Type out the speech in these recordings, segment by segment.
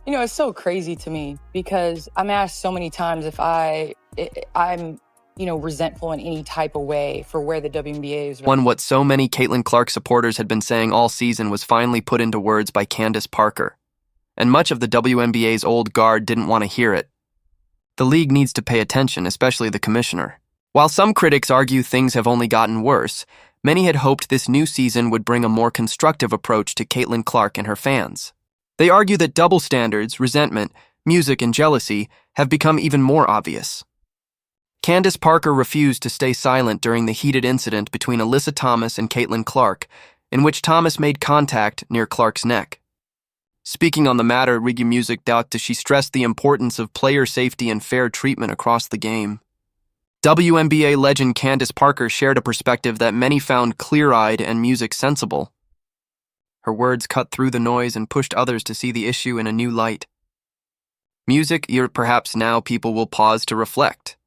It's so crazy to me because I'm asked so many times if I'm resentful in any type of way for where the WNBA is. What so many Caitlin Clark supporters had been saying all season was finally put into words by Candace Parker. And much of the WNBA's old guard didn't want to hear it. The league needs to pay attention, especially the commissioner. While some critics argue things have only gotten worse, many had hoped this new season would bring a more constructive approach to Caitlin Clark and her fans. They argue that double standards, resentment, music, and jealousy have become even more obvious. Candace Parker refused to stay silent during the heated incident between Alyssa Thomas and Caitlin Clark, in which Thomas made contact near Clark's neck. Speaking on the matter, she stressed the importance of player safety and fair treatment across the game. WNBA legend Candace Parker shared a perspective that many found clear-eyed and music sensible. Her words cut through the noise and pushed others to see the issue in a new light. Music, perhaps now people will pause to reflect.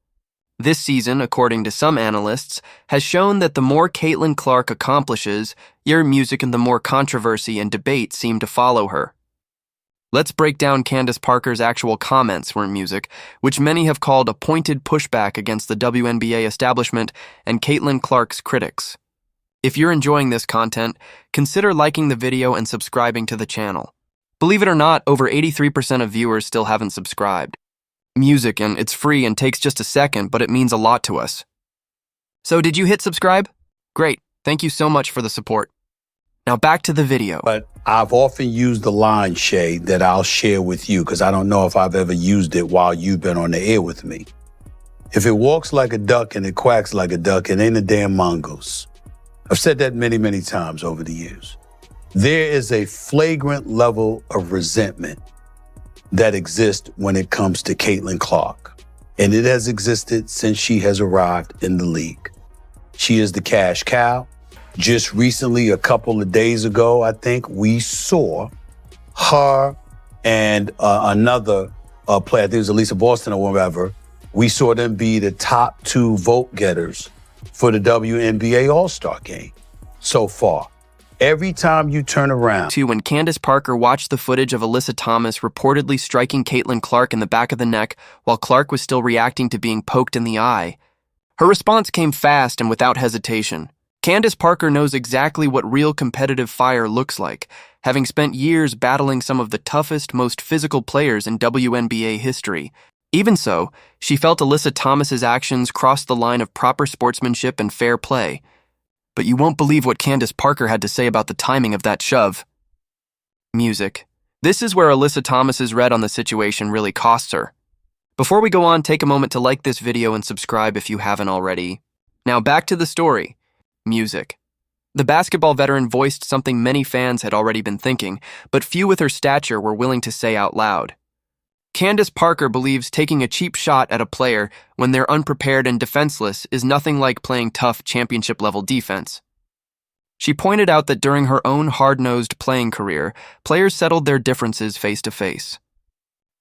This season, according to some analysts, has shown that the more Caitlin Clark accomplishes, music and the more controversy and debate seem to follow her. Let's break down Candace Parker's actual comments music, which many have called a pointed pushback against the WNBA establishment and Caitlin Clark's critics. If you're enjoying this content, consider liking the video and subscribing to the channel. Believe it or not, over 83% of viewers still haven't subscribed. Music, and it's free and takes just a second, but it means a lot to us. So did you hit subscribe? Great, thank you so much for the support. Now back to the video. But I've often used the line, Shay, that I'll share with you because I don't know if I've ever used it while you've been on the air with me. If it walks like a duck and it quacks like a duck, it ain't a damn mongoose. I've said that many, many times over the years. There is a flagrant level of resentment that exists when it comes to Caitlin Clark, and it has existed since she has arrived in the league. She is the cash cow. Just recently, a couple of days ago, I think, we saw her and another player, I think it was Alyssa Boston or whatever, we saw them be the top 2 vote getters for the WNBA All-Star game so far. Every time you turn around. When Candace Parker watched the footage of Alyssa Thomas reportedly striking Caitlin Clark in the back of the neck while Clark was still reacting to being poked in the eye, her response came fast and without hesitation. Candace Parker knows exactly what real competitive fire looks like, having spent years battling some of the toughest, most physical players in WNBA history. Even so, she felt Alyssa Thomas's actions crossed the line of proper sportsmanship and fair play. But you won't believe what Candace Parker had to say about the timing of that shove. Music. This is where Alyssa Thomas's read on the situation really costs her. Before we go on, take a moment to like this video and subscribe if you haven't already. Now back to the story. Music. The basketball veteran voiced something many fans had already been thinking, but few with her stature were willing to say out loud. Candace Parker believes taking a cheap shot at a player when they're unprepared and defenseless is nothing like playing tough championship-level defense. She pointed out that during her own hard-nosed playing career, players settled their differences face-to-face.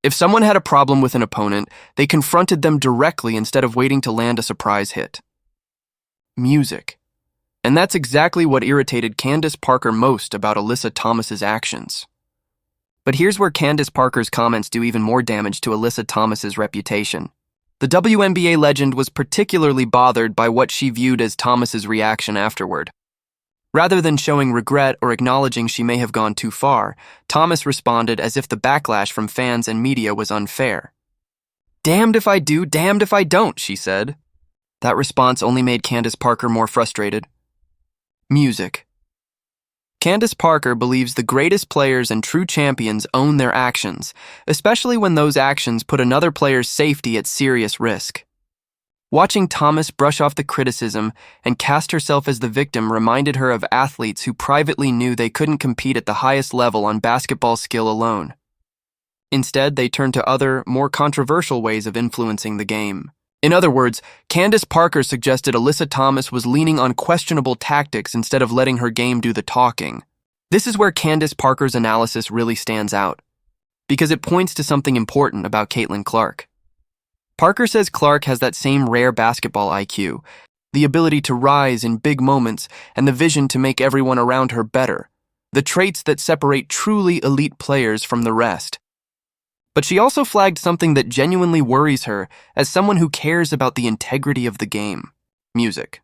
If someone had a problem with an opponent, they confronted them directly instead of waiting to land a surprise hit. Music. And that's exactly what irritated Candace Parker most about Alyssa Thomas's actions. But here's where Candace Parker's comments do even more damage to Alyssa Thomas's reputation. The WNBA legend was particularly bothered by what she viewed as Thomas's reaction afterward. Rather than showing regret or acknowledging she may have gone too far, Thomas responded as if the backlash from fans and media was unfair. "Damned if I do, damned if I don't," she said. That response only made Candace Parker more frustrated. Music. Candace Parker believes the greatest players and true champions own their actions, especially when those actions put another player's safety at serious risk. Watching Thomas brush off the criticism and cast herself as the victim reminded her of athletes who privately knew they couldn't compete at the highest level on basketball skill alone. Instead, they turned to other, more controversial ways of influencing the game. In other words, Candace Parker suggested Alyssa Thomas was leaning on questionable tactics instead of letting her game do the talking. This is where Candace Parker's analysis really stands out, because it points to something important about Caitlin Clark. Parker says Clark has that same rare basketball IQ, the ability to rise in big moments and the vision to make everyone around her better, the traits that separate truly elite players from the rest. But she also flagged something that genuinely worries her as someone who cares about the integrity of the game: music.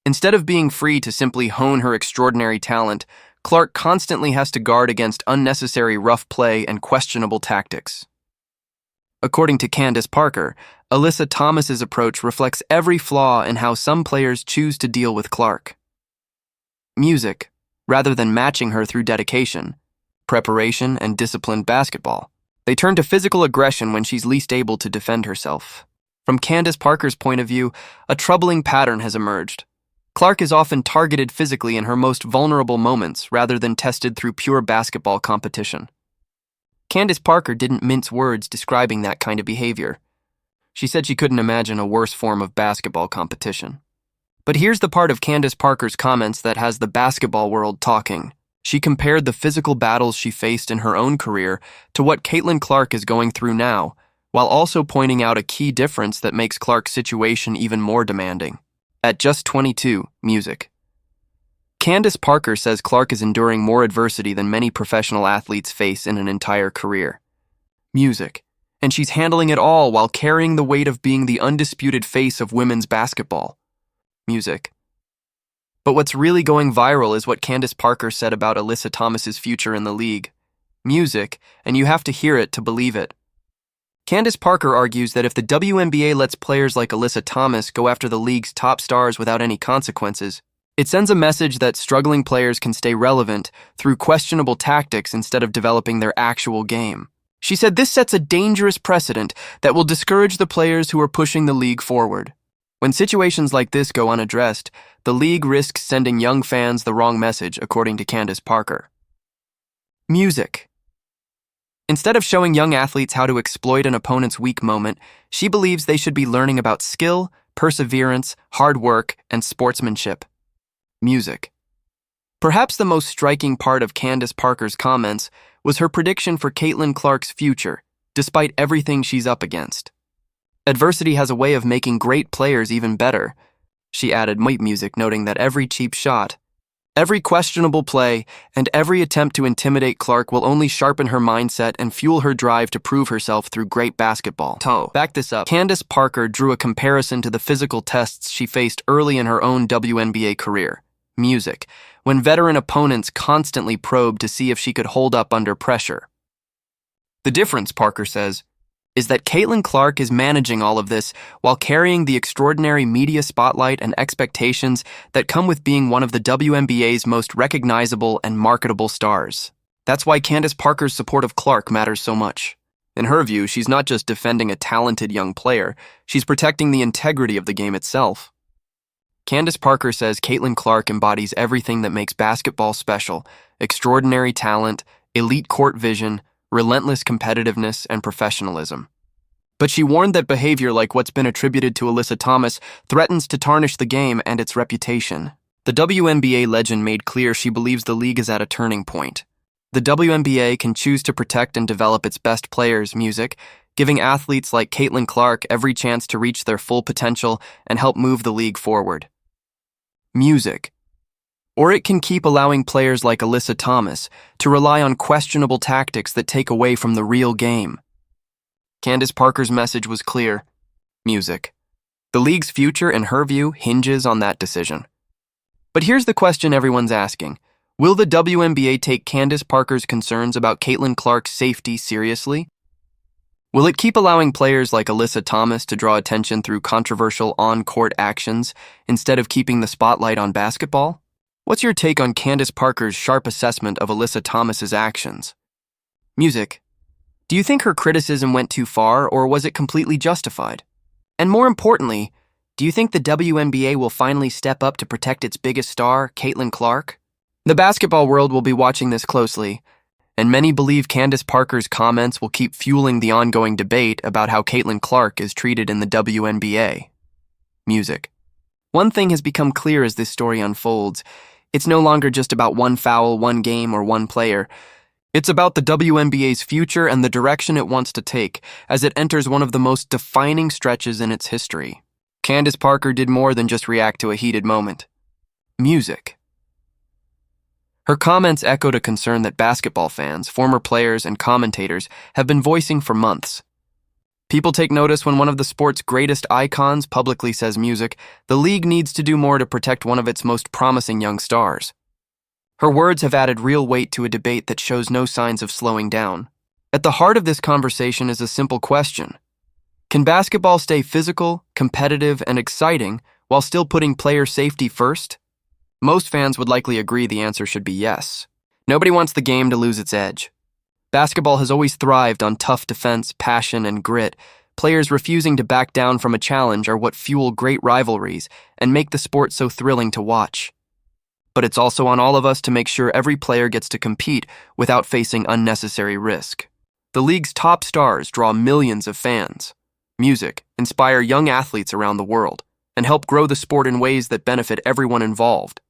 Instead of being free to simply hone her extraordinary talent, Clark constantly has to guard against unnecessary rough play and questionable tactics. According to Candace Parker, Alyssa Thomas's approach reflects every flaw in how some players choose to deal with Clark. Music, rather than matching her through dedication, preparation, and disciplined basketball. They turn to physical aggression when she's least able to defend herself. From Candace Parker's point of view, a troubling pattern has emerged. Clark is often targeted physically in her most vulnerable moments rather than tested through pure basketball competition. Candace Parker didn't mince words describing that kind of behavior. She said she couldn't imagine a worse form of basketball competition. But here's the part of Candace Parker's comments that has the basketball world talking. She compared the physical battles she faced in her own career to what Caitlin Clark is going through now, while also pointing out a key difference that makes Clark's situation even more demanding. At just 22, music. Candace Parker says Clark is enduring more adversity than many professional athletes face in an entire career. Music. And she's handling it all while carrying the weight of being the undisputed face of women's basketball. Music. But what's really going viral is what Candace Parker said about Alyssa Thomas's future in the league. Music, and you have to hear it to believe it. Candace Parker argues that if the WNBA lets players like Alyssa Thomas go after the league's top stars without any consequences, it sends a message that struggling players can stay relevant through questionable tactics instead of developing their actual game. She said this sets a dangerous precedent that will discourage the players who are pushing the league forward. When situations like this go unaddressed, the league risks sending young fans the wrong message, according to Candace Parker. Music. Instead of showing young athletes how to exploit an opponent's weak moment, she believes they should be learning about skill, perseverance, hard work, and sportsmanship. Music. Perhaps the most striking part of Candace Parker's comments was her prediction for Caitlin Clark's future, despite everything she's up against. Adversity has a way of making great players even better, she added, music, noting that every cheap shot, every questionable play, and every attempt to intimidate Clark will only sharpen her mindset and fuel her drive to prove herself through great basketball. Back this up. Candace Parker drew a comparison to the physical tests she faced early in her own WNBA career. Music, when veteran opponents constantly probed to see if she could hold up under pressure. The difference, Parker says, is that Caitlin Clark is managing all of this while carrying the extraordinary media spotlight and expectations that come with being one of the WNBA's most recognizable and marketable stars. That's why Candace Parker's support of Clark matters so much. In her view, she's not just defending a talented young player, she's protecting the integrity of the game itself. Candace Parker says Caitlin Clark embodies everything that makes basketball special: extraordinary talent, elite court vision, relentless competitiveness, and professionalism. But she warned that behavior like what's been attributed to Alyssa Thomas threatens to tarnish the game and its reputation. The WNBA legend made clear she believes the league is at a turning point. The WNBA can choose to protect and develop its best players' music, giving athletes like Caitlin Clark every chance to reach their full potential and help move the league forward. Music. Or it can keep allowing players like Alyssa Thomas to rely on questionable tactics that take away from the real game. Candace Parker's message was clear: music. The league's future, in her view, hinges on that decision. But here's the question everyone's asking. Will the WNBA take Candace Parker's concerns about Caitlin Clark's safety seriously? Will it keep allowing players like Alyssa Thomas to draw attention through controversial on-court actions instead of keeping the spotlight on basketball? What's your take on Candace Parker's sharp assessment of Alyssa Thomas's actions? Music. Do you think her criticism went too far, or was it completely justified? And more importantly, do you think the WNBA will finally step up to protect its biggest star, Caitlin Clark? The basketball world will be watching this closely, and many believe Candace Parker's comments will keep fueling the ongoing debate about how Caitlin Clark is treated in the WNBA. Music. One thing has become clear as this story unfolds. It's no longer just about one foul, one game, or one player. It's about the WNBA's future and the direction it wants to take as it enters one of the most defining stretches in its history. Candace Parker did more than just react to a heated moment. Music. Her comments echoed a concern that basketball fans, former players, and commentators have been voicing for months. People take notice when one of the sport's greatest icons publicly says music, the league needs to do more to protect one of its most promising young stars. Her words have added real weight to a debate that shows no signs of slowing down. At the heart of this conversation is a simple question. Can basketball stay physical, competitive, and exciting while still putting player safety first? Most fans would likely agree the answer should be yes. Nobody wants the game to lose its edge. Basketball has always thrived on tough defense, passion, and grit. Players refusing to back down from a challenge are what fuel great rivalries and make the sport so thrilling to watch. But it's also on all of us to make sure every player gets to compete without facing unnecessary risk. The league's top stars draw millions of fans. Music, inspire young athletes around the world, and help grow the sport in ways that benefit everyone involved.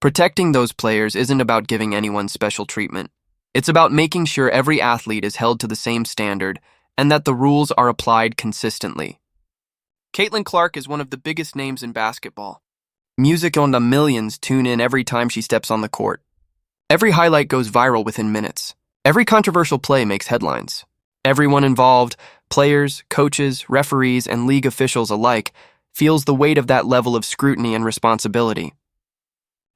Protecting those players isn't about giving anyone special treatment. It's about making sure every athlete is held to the same standard and that the rules are applied consistently. Caitlin Clark is one of the biggest names in basketball. Music Wnba millions tune in every time she steps on the court. Every highlight goes viral within minutes. Every controversial play makes headlines. Everyone involved, players, coaches, referees, and league officials alike, feels the weight of that level of scrutiny and responsibility.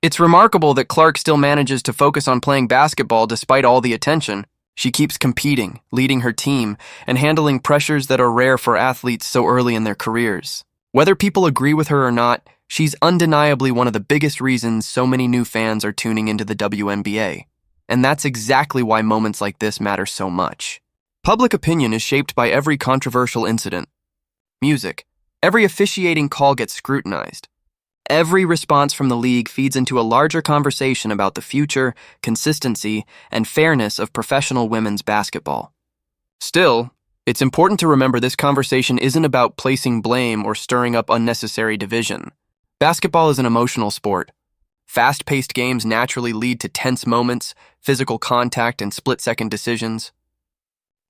It's remarkable that Clark still manages to focus on playing basketball despite all the attention. She keeps competing, leading her team, and handling pressures that are rare for athletes so early in their careers. Whether people agree with her or not, she's undeniably one of the biggest reasons so many new fans are tuning into the WNBA. And that's exactly why moments like this matter so much. Public opinion is shaped by every controversial incident. Music. Every officiating call gets scrutinized. Every response from the league feeds into a larger conversation about the future, consistency, and fairness of professional women's basketball. Still, it's important to remember this conversation isn't about placing blame or stirring up unnecessary division. Basketball is an emotional sport. Fast-paced games naturally lead to tense moments, physical contact, and split-second decisions.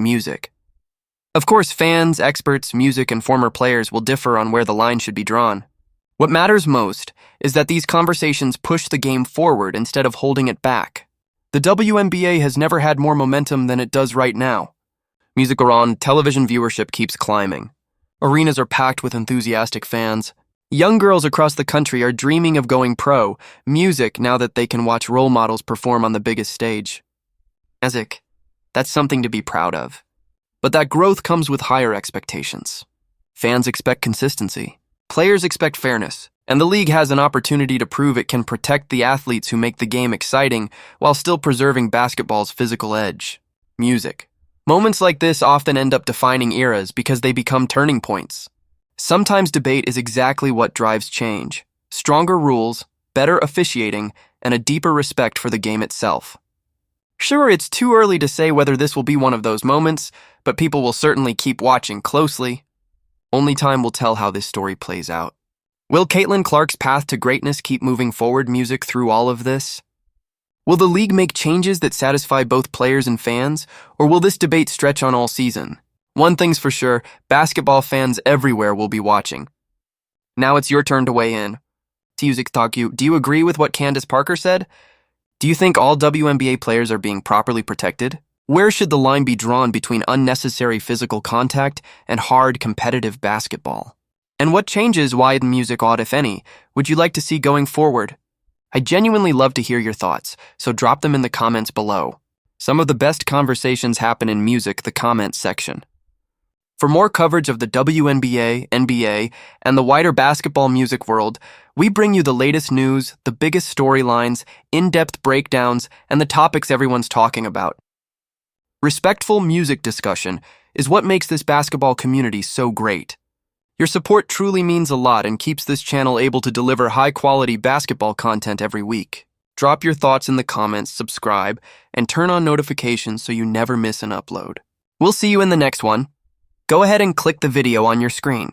Music. Of course, fans, experts, music, and former players will differ on where the line should be drawn. What matters most is that these conversations push the game forward instead of holding it back. The WNBA has never had more momentum than it does right now. Music around television viewership keeps climbing. Arenas are packed with enthusiastic fans. Young girls across the country are dreaming of going pro, music now that they can watch role models perform on the biggest stage. Music, that's something to be proud of. But that growth comes with higher expectations. Fans expect consistency. Players expect fairness, and the league has an opportunity to prove it can protect the athletes who make the game exciting while still preserving basketball's physical edge. Music. Moments like this often end up defining eras because they become turning points. Sometimes debate is exactly what drives change. Stronger rules, better officiating, and a deeper respect for the game itself. Sure, it's too early to say whether this will be one of those moments, but people will certainly keep watching closely. Only time will tell how this story plays out. Will Caitlin Clark's path to greatness keep moving forward music through all of this? Will the league make changes that satisfy both players and fans, or will this debate stretch on all season? One thing's for sure, basketball fans everywhere will be watching. Now it's your turn to weigh in. Do you agree with what Candace Parker said? Do you think all WNBA players are being properly protected? Where should the line be drawn between unnecessary physical contact and hard competitive basketball? And what changes widen music ought, if any, would you like to see going forward? I genuinely love to hear your thoughts, so drop them in the comments below. Some of the best conversations happen in music, the comments section. For more coverage of the WNBA, NBA, and the wider basketball music world, we bring you the latest news, the biggest storylines, in-depth breakdowns, and the topics everyone's talking about. Respectful music discussion is what makes this basketball community so great. Your support truly means a lot and keeps this channel able to deliver high-quality basketball content every week. Drop your thoughts in the comments, subscribe, and turn on notifications so you never miss an upload. We'll see you in the next one. Go ahead and click the video on your screen.